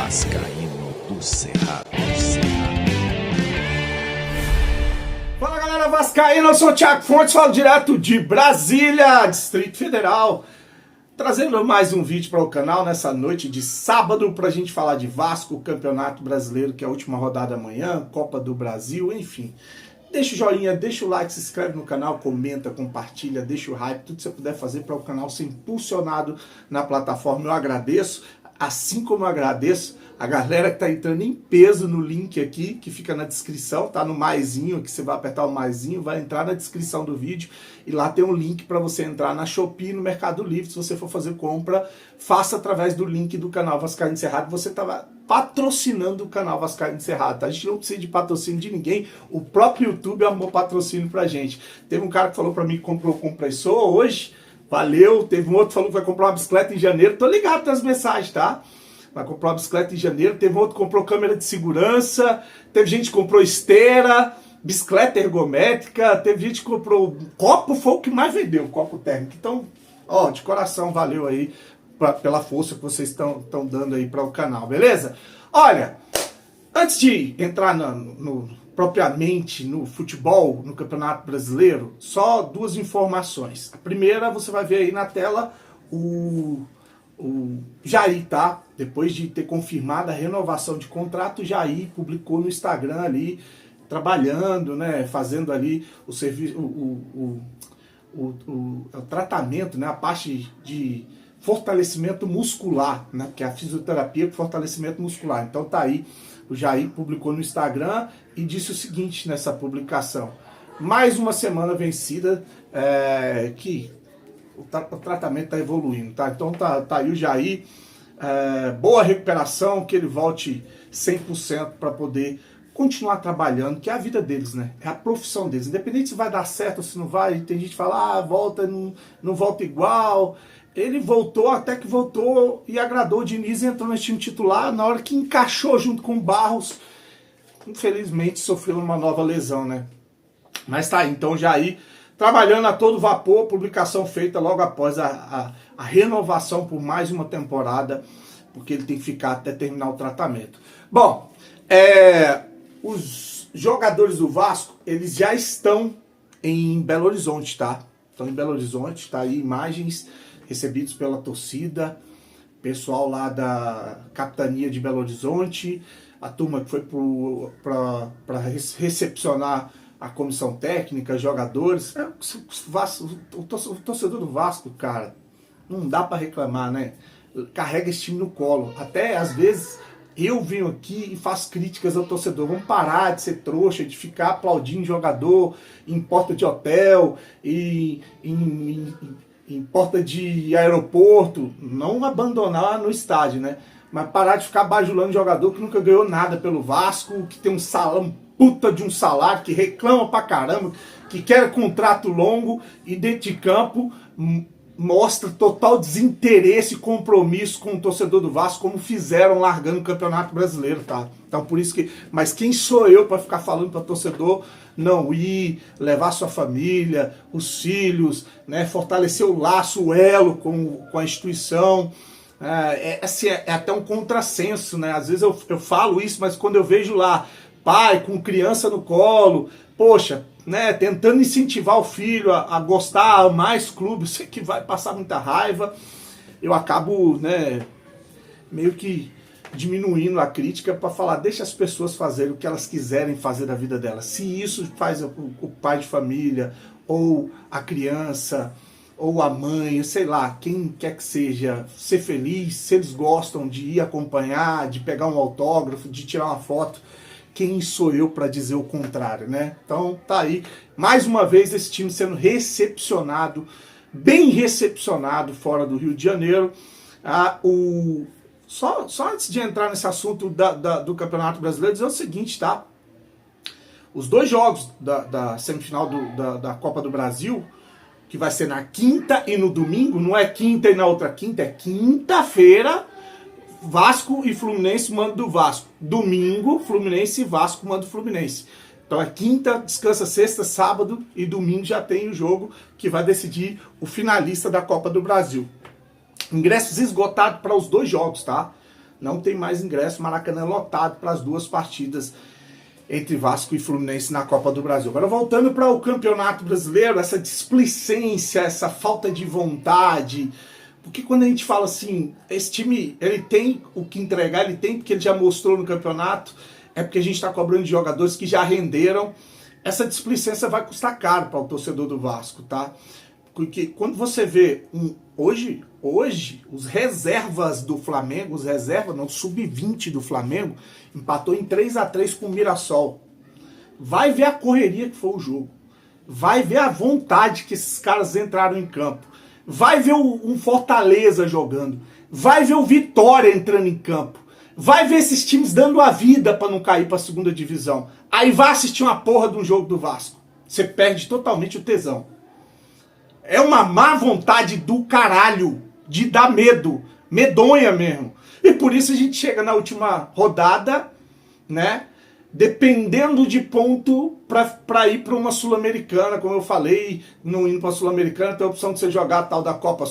Vascaíno do Cerrado. Fala galera vascaína, eu sou o Thiago Fontes, falo direto de Brasília, Distrito Federal, trazendo mais um vídeo para o canal nessa noite de sábado para a gente falar de Vasco, Campeonato Brasileiro, que é a última rodada amanhã, Copa do Brasil, enfim. Deixa o joinha, deixa o like, se inscreve no canal, comenta, compartilha, deixa o hype, tudo que você puder fazer para o canal ser impulsionado na plataforma. Eu agradeço, assim como eu agradeço a galera que tá entrando em peso no link aqui, que fica na descrição, tá no maisinho, que você vai apertar o maisinho, vai entrar na descrição do vídeo e lá tem um link para você entrar na Shopee, no Mercado Livre. Se você for fazer compra, faça através do link do canal Vascaíno Cerrado. Você tá patrocinando o canal Vascaíno Cerrado, tá? A gente não precisa de patrocínio de ninguém, o próprio YouTube arrumou patrocínio pra gente. Teve um cara que falou pra mim que comprou compressor hoje, valeu. Teve um outro que falou que vai comprar uma bicicleta em janeiro, tô ligado nas mensagens, tá? Vai comprar uma bicicleta em janeiro. Teve outro que comprou câmera de segurança, teve gente que comprou esteira, bicicleta ergométrica, teve gente que comprou copo, foi o que mais vendeu, copo térmico. Então, ó, de coração, valeu aí pela força que vocês estão dando aí para o canal, beleza? Olha, antes de entrar propriamente no futebol, no Campeonato Brasileiro, só duas informações. A primeira, você vai ver aí na tela o Jair, tá? Depois de ter confirmado a renovação de contrato, o Jair publicou no Instagram ali, trabalhando, né? Fazendo ali o serviço, o tratamento, né? A parte de fortalecimento muscular, né? Que é a fisioterapia com fortalecimento muscular. Então tá aí, o Jair publicou no Instagram e disse o seguinte nessa publicação: mais uma semana vencida, que o tratamento está evoluindo, tá? Então tá aí o Jair, boa recuperação, que ele volte 100% para poder continuar trabalhando, que é a vida deles, né? É a profissão deles. Independente se vai dar certo ou se não vai, tem gente que fala, volta, não volta igual. Ele voltou, até que voltou e agradou o Diniz e entrou no time titular. Na hora que encaixou junto com o Barros, infelizmente sofreu uma nova lesão, né? Mas tá aí, então Jair trabalhando a todo vapor, publicação feita logo após a renovação por mais uma temporada, porque ele tem que ficar até terminar o tratamento. Bom, os jogadores do Vasco, eles já estão em Belo Horizonte, tá? Estão em Belo Horizonte, tá aí imagens recebidas pela torcida, pessoal lá da capitania de Belo Horizonte, a turma que foi para recepcionar a comissão técnica, jogadores. O torcedor do Vasco, cara, não dá para reclamar, né? Carrega esse time no colo. Até às vezes eu venho aqui e faço críticas ao torcedor. Vamos parar de ser trouxa, de ficar aplaudindo jogador em porta de hotel, e em porta de aeroporto. Não abandonar no estádio, né? Mas parar de ficar bajulando jogador que nunca ganhou nada pelo Vasco, que tem um salão, puta de um salário, que reclama pra caramba, que quer contrato longo e dentro de campo mostra total desinteresse e compromisso com o torcedor do Vasco, como fizeram largando o Campeonato Brasileiro, tá? Então por isso que... Mas quem sou eu para ficar falando para torcedor não ir, levar sua família, os filhos, né? Fortalecer o laço, o elo com a instituição. É até um contrassenso, né? Às vezes eu falo isso, mas quando eu vejo lá pai com criança no colo, poxa, né, tentando incentivar o filho a gostar, a amar esse clube, sei que vai passar muita raiva, eu acabo, né, meio que diminuindo a crítica para falar, deixa as pessoas fazerem o que elas quiserem fazer da vida delas. Se isso faz o pai de família, ou a criança, ou a mãe, sei lá, quem quer que seja, ser feliz, se eles gostam de ir acompanhar, de pegar um autógrafo, de tirar uma foto, quem sou eu para dizer o contrário, né? Então tá aí, mais uma vez esse time sendo recepcionado, bem recepcionado fora do Rio de Janeiro. Só antes de entrar nesse assunto do Campeonato Brasileiro, dizer o seguinte, tá? Os dois jogos da semifinal da Copa do Brasil, que vai ser na quinta e no domingo, não é quinta e na outra quinta, é quinta-feira, Vasco e Fluminense manda do Vasco. Domingo, Fluminense e Vasco manda do Fluminense. Então é quinta, descansa sexta, sábado e domingo já tem o jogo que vai decidir o finalista da Copa do Brasil. Ingressos esgotados para os dois jogos, tá? Não tem mais ingresso, Maracanã lotado para as duas partidas entre Vasco e Fluminense na Copa do Brasil. Agora voltando para o Campeonato Brasileiro, essa displicência, essa falta de vontade, porque quando a gente fala assim, esse time, ele tem o que entregar, ele tem porque ele já mostrou no campeonato, é porque a gente está cobrando de jogadores que já renderam. Essa displicência vai custar caro para o torcedor do Vasco, tá? Porque quando você vê hoje os reservas do Flamengo, sub-20 do Flamengo, empatou em 3-3 com o Mirassol. Vai ver a correria que foi o jogo. Vai ver a vontade que esses caras entraram em campo. Vai ver um Fortaleza jogando. Vai ver o Vitória entrando em campo. Vai ver esses times dando a vida para não cair para a segunda divisão. Aí vai assistir uma porra de um jogo do Vasco. Você perde totalmente o tesão. É uma má vontade do caralho, de dar medo, medonha mesmo. E por isso a gente chega na última rodada, né, dependendo de ponto para ir para uma Sul-Americana, como eu falei, não indo para a Sul-Americana, tem a opção de você jogar a tal da Copa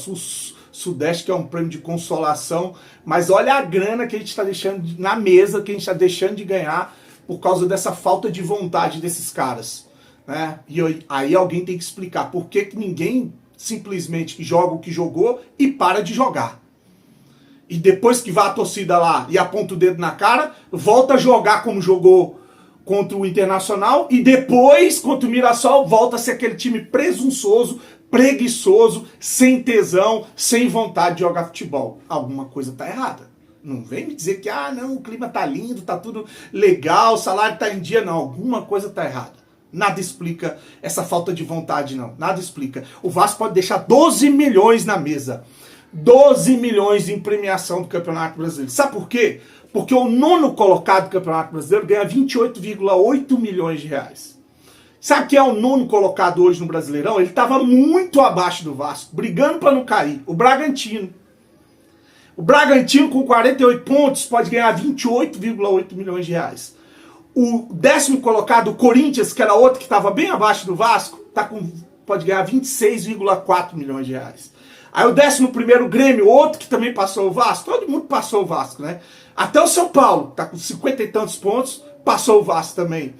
Sudeste, que é um prêmio de consolação, mas olha a grana que a gente está deixando na mesa, que a gente está deixando de ganhar por causa dessa falta de vontade desses caras. Né? E aí alguém tem que explicar por que ninguém simplesmente joga o que jogou e para de jogar. E depois que vai a torcida lá e aponta o dedo na cara, volta a jogar como jogou contra o Internacional e depois, contra o Mirassol, volta a ser aquele time presunçoso, preguiçoso, sem tesão, sem vontade de jogar futebol. Alguma coisa tá errada. Não vem me dizer que, não, o clima tá lindo, tá tudo legal, o salário tá em dia. Não, alguma coisa tá errada. Nada explica essa falta de vontade, não. Nada explica. O Vasco pode deixar 12 milhões na mesa. 12 milhões em premiação do Campeonato Brasileiro. Sabe por quê? Porque o nono colocado do Campeonato Brasileiro ganha 28,8 milhões de reais. Sabe quem é o nono colocado hoje no Brasileirão? Ele estava muito abaixo do Vasco, brigando para não cair. O Bragantino. O Bragantino, com 48 pontos, pode ganhar 28,8 milhões de reais. O décimo colocado, o Corinthians, que era outro que estava bem abaixo do Vasco, pode ganhar 26,4 milhões de reais. Aí o 11º, Grêmio, outro que também passou o Vasco, todo mundo passou o Vasco, né? Até o São Paulo, tá com 50 e tantos pontos, passou o Vasco também.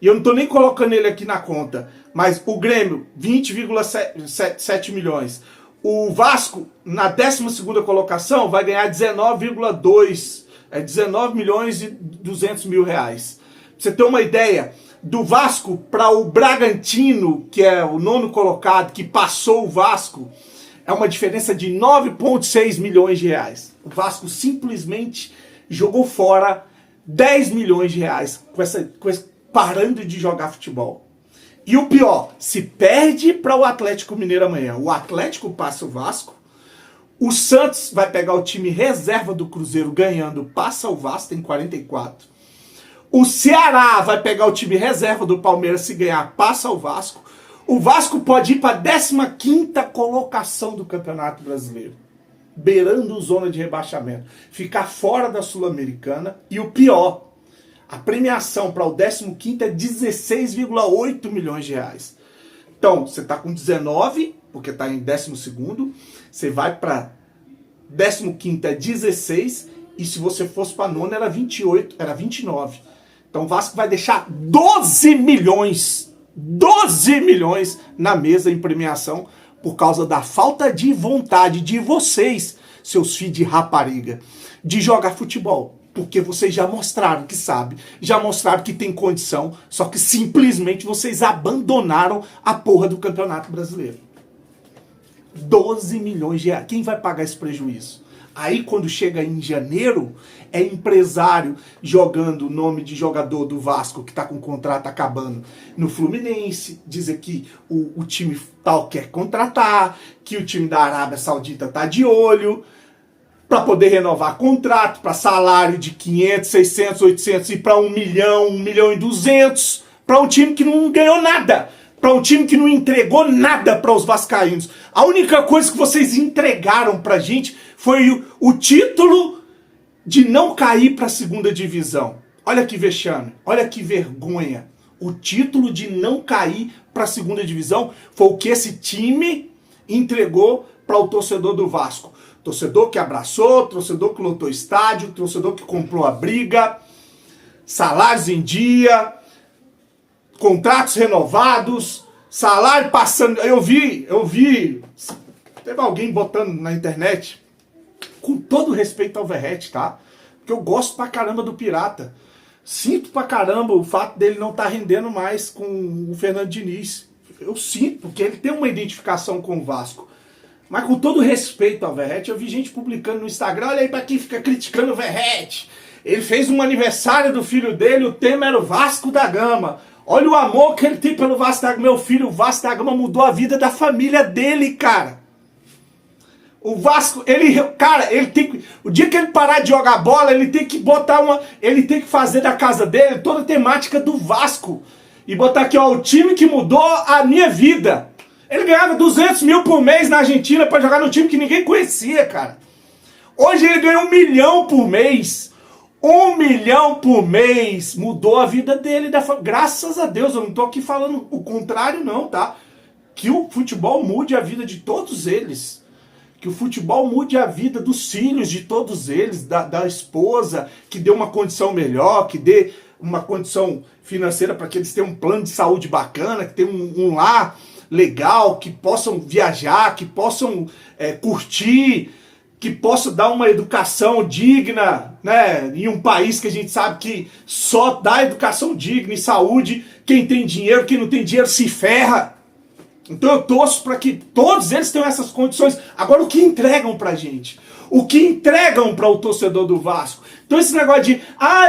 E eu não tô nem colocando ele aqui na conta, mas o Grêmio, 20,7 milhões. O Vasco, na 12ª colocação, vai ganhar 19,2, 19 milhões e 200 mil reais. Pra você ter uma ideia, do Vasco para o Bragantino, que é o nono colocado, que passou o Vasco, é uma diferença de 9,6 milhões de reais. O Vasco simplesmente jogou fora 10 milhões de reais parando de jogar futebol. E o pior, se perde para o Atlético Mineiro amanhã. O Atlético passa o Vasco, o Santos vai pegar o time reserva do Cruzeiro ganhando, passa o Vasco, tem 44. O Ceará vai pegar o time reserva do Palmeiras, se ganhar, passa o Vasco. O Vasco pode ir para a 15ª colocação do Campeonato Brasileiro, beirando zona de rebaixamento, ficar fora da Sul-Americana. E o pior, a premiação para o 15º é 16,8 milhões de reais. Então, você está com 19, porque está em 12º, você vai para 15º é 16, e se você fosse para nono era 28, era 29. Então o Vasco vai deixar 12 milhões na mesa em premiação por causa da falta de vontade de vocês, seus filhos de rapariga, de jogar futebol. Porque vocês já mostraram que sabem, já mostraram que tem condição, só que simplesmente vocês abandonaram a porra do Campeonato Brasileiro. 12 milhões de reais. Quem vai pagar esse prejuízo? Aí quando chega em janeiro, é empresário jogando o nome de jogador do Vasco que está com o contrato acabando no Fluminense, dizer que o time tal quer contratar, que o time da Arábia Saudita está de olho, para poder renovar contrato, para salário de 500, 600, 800 e para 1 milhão, 1 milhão e 200, para um time que não ganhou nada, para um time que não entregou nada para os vascaínos. A única coisa que vocês entregaram para a gente foi o título de não cair para a segunda divisão. Olha que vexame, olha que vergonha. O título de não cair para a segunda divisão foi o que esse time entregou para o torcedor do Vasco. Torcedor que abraçou, torcedor que lotou estádio, torcedor que comprou a briga, salários em dia, contratos renovados, salário passando. Eu vi, teve alguém botando na internet, com todo respeito ao Verratti, tá? Porque eu gosto pra caramba do Pirata. Sinto pra caramba o fato dele não estar rendendo mais com o Fernando Diniz. Eu sinto, porque ele tem uma identificação com o Vasco. Mas com todo respeito ao Verratti, eu vi gente publicando no Instagram, olha aí pra quem fica criticando o Verratti. Ele fez um aniversário do filho dele, o tema era o Vasco da Gama. Olha o amor que ele tem pelo Vasco da Gama. Meu filho, o Vasco da Gama mudou a vida da família dele, cara. O Vasco, ele tem que, o dia que ele parar de jogar bola, ele tem que botar ele tem que fazer da casa dele toda a temática do Vasco. E botar aqui, ó, o time que mudou a minha vida. Ele ganhava 200 mil por mês na Argentina para jogar no time que ninguém conhecia, cara. Hoje ele ganha 1 milhão por mês. 1 milhão por mês. Mudou a vida dele. Graças a Deus, eu não tô aqui falando o contrário não, tá? Que o futebol mude a vida de todos eles. Que o futebol mude a vida dos filhos de todos eles, da esposa, que dê uma condição melhor, que dê uma condição financeira para que eles tenham um plano de saúde bacana, que tenham um lar legal, que possam viajar, que possam curtir, que possam dar uma educação digna, né? Em um país que a gente sabe que só dá educação digna e saúde quem tem dinheiro, quem não tem dinheiro se ferra. Então eu torço para que todos eles tenham essas condições. Agora, o que entregam pra gente? O que entregam para o torcedor do Vasco? Então esse negócio de,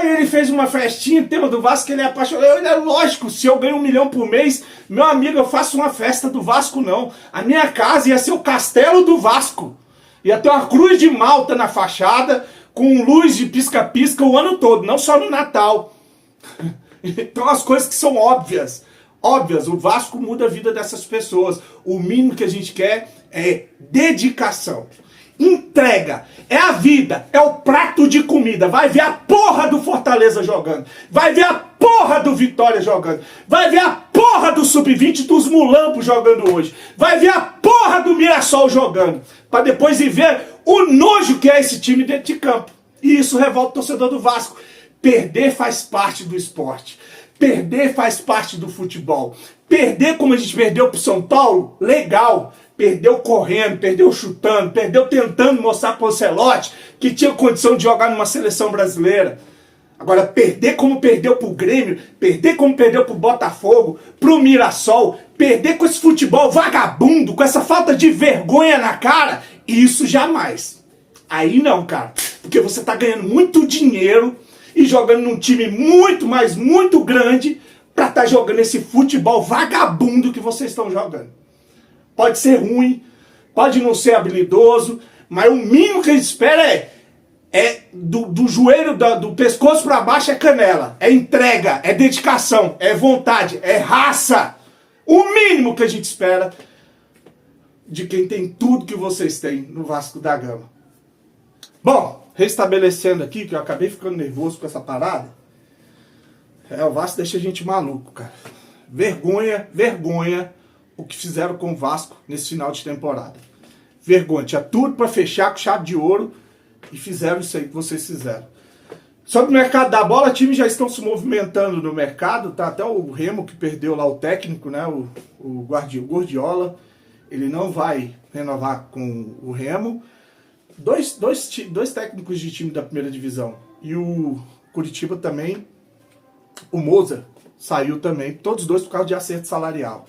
ele fez uma festinha, tema do Vasco, que ele é apaixonado. É lógico, se eu ganho 1 milhão por mês, meu amigo, eu faço uma festa do Vasco, não. A minha casa ia ser o castelo do Vasco. Ia ter uma cruz de Malta na fachada, com luz de pisca-pisca o ano todo, não só no Natal. Então as coisas que são óbvias. Óbvias, o Vasco muda a vida dessas pessoas. O mínimo que a gente quer é dedicação. Entrega, é a vida, é o prato de comida. Vai ver a porra do Fortaleza jogando. Vai ver a porra do Vitória jogando. Vai ver a porra do Sub-20 dos Mulampos jogando hoje. Vai ver a porra do Mirassol jogando. Pra depois ir ver o nojo que é esse time dentro de campo. E isso revolta o torcedor do Vasco. Perder faz parte do esporte. Perder faz parte do futebol. Perder como a gente perdeu pro São Paulo, legal. Perdeu correndo, perdeu chutando, perdeu tentando mostrar pro Ancelotti que tinha condição de jogar numa seleção brasileira. Agora, perder como perdeu pro Grêmio, perder como perdeu pro Botafogo, pro Mirassol, perder com esse futebol vagabundo, com essa falta de vergonha na cara, isso jamais. Aí não, cara. Porque você tá ganhando muito dinheiro e jogando num time muito, mas muito grande pra estar jogando esse futebol vagabundo que vocês estão jogando. Pode ser ruim, pode não ser habilidoso, mas o mínimo que a gente espera é do joelho, do pescoço pra baixo é canela, é entrega, é dedicação, é vontade, é raça. O mínimo que a gente espera de quem tem tudo que vocês têm no Vasco da Gama. Bom, restabelecendo aqui, que eu acabei ficando nervoso com essa parada. O Vasco deixa a gente maluco, cara. Vergonha o que fizeram com o Vasco nesse final de temporada. Vergonha. Tinha tudo pra fechar com chave de ouro e fizeram isso aí que vocês fizeram. Sobre o mercado da bola, times já estão se movimentando no mercado. Tá até o Remo que perdeu lá o técnico, né? O Guardiola. Ele não vai renovar com o Remo. Dois técnicos de time da primeira divisão. E o Curitiba também. O Moza saiu também. Todos dois por causa de acerto salarial.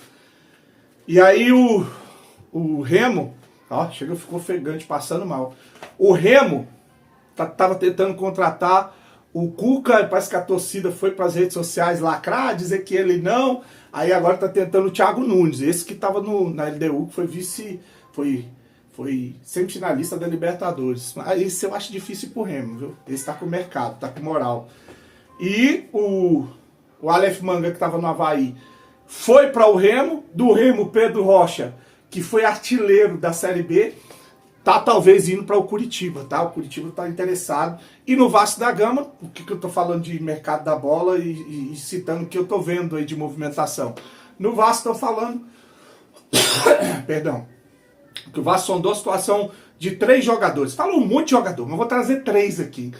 E aí o Remo. Ó, ficou ofegante, passando mal. O Remo tava tentando contratar o Cuca. Parece que a torcida foi para as redes sociais lacrar, dizer que ele não. Aí agora tá tentando o Thiago Nunes. Esse que tava na LDU, que foi vice. Foi semifinalista da Libertadores. Mas esse eu acho difícil pro Remo, viu? Esse tá com mercado, tá com moral. E o Aleph Manga, que tava no Avaí, foi para o Remo. Do Remo, Pedro Rocha, que foi artilheiro da Série B, tá talvez indo para o Curitiba, tá? O Curitiba tá interessado. E no Vasco da Gama, o que eu tô falando de mercado da bola e citando o que eu tô vendo aí de movimentação. No Vasco estão falando... Perdão. Que o Vasco sondou a situação de 3 jogadores. Falou um monte de jogador, mas vou trazer 3 aqui.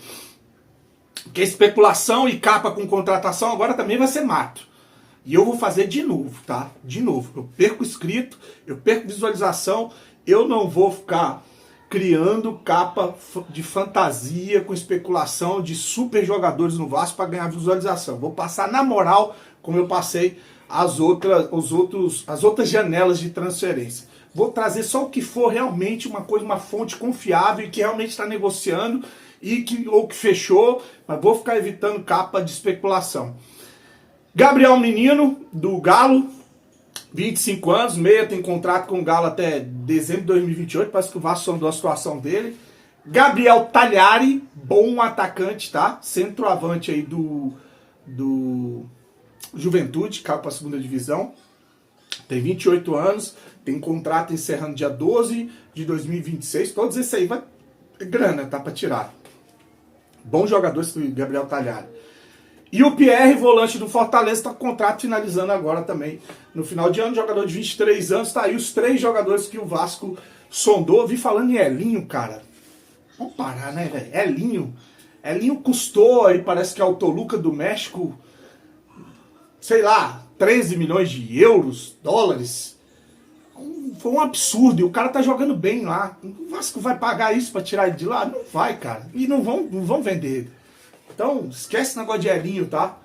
Porque especulação e capa com contratação agora também vai ser mato. E eu vou fazer de novo, tá? De novo. Eu perco inscrito, eu perco visualização, eu não vou ficar criando capa de fantasia com especulação de super jogadores no Vasco para ganhar visualização. Vou passar na moral, como eu passei as outras janelas de transferência. Vou trazer só o que for realmente uma fonte confiável e que realmente está negociando ou que fechou, mas vou ficar evitando capa de especulação. Gabriel Menino, do Galo, 25 anos, meia, tem contrato com o Galo até dezembro de 2028, parece que o Vasco sondou a situação dele. Gabriel Talhari, bom atacante, tá? Centroavante aí do Juventude, caiu para a segunda divisão. Tem 28 anos, tem contrato encerrando dia 12 de 2026. Todos esses aí vai grana, tá? Para tirar. Bom jogador esse Gabriel Talhari. E o Pierre, volante do Fortaleza, está com contrato finalizando agora também. No final de ano, jogador de 23 anos. Tá aí os 3 jogadores que o Vasco sondou. Vi falando em Elinho, cara. Vamos parar, né, velho? Elinho. Elinho custou aí, parece que é o Toluca do México, sei lá, 13 milhões de euros, dólares. Foi um absurdo. E o cara tá jogando bem lá. O Vasco vai pagar isso pra tirar ele de lá? Não vai, cara. E não vão vender. Então, esquece esse negócio de Elinho, tá?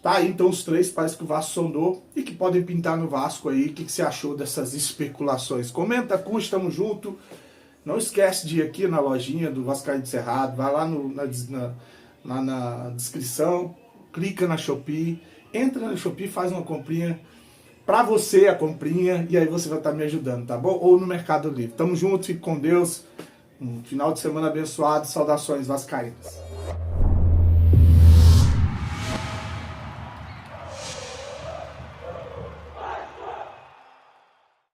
Tá aí, então, os 3, parece que o Vasco sondou e que podem pintar no Vasco aí. O que você achou dessas especulações? Comenta, curte, tamo junto. Não esquece de ir aqui na lojinha do Vascaíno de Cerrado. Vai lá na descrição, clica na Shopee, entra na Shopee, faz uma comprinha. Pra você a comprinha, e aí você vai estar me ajudando, tá bom? Ou no Mercado Livre. Tamo junto, fique com Deus. Um final de semana abençoado. Saudações vascaínas.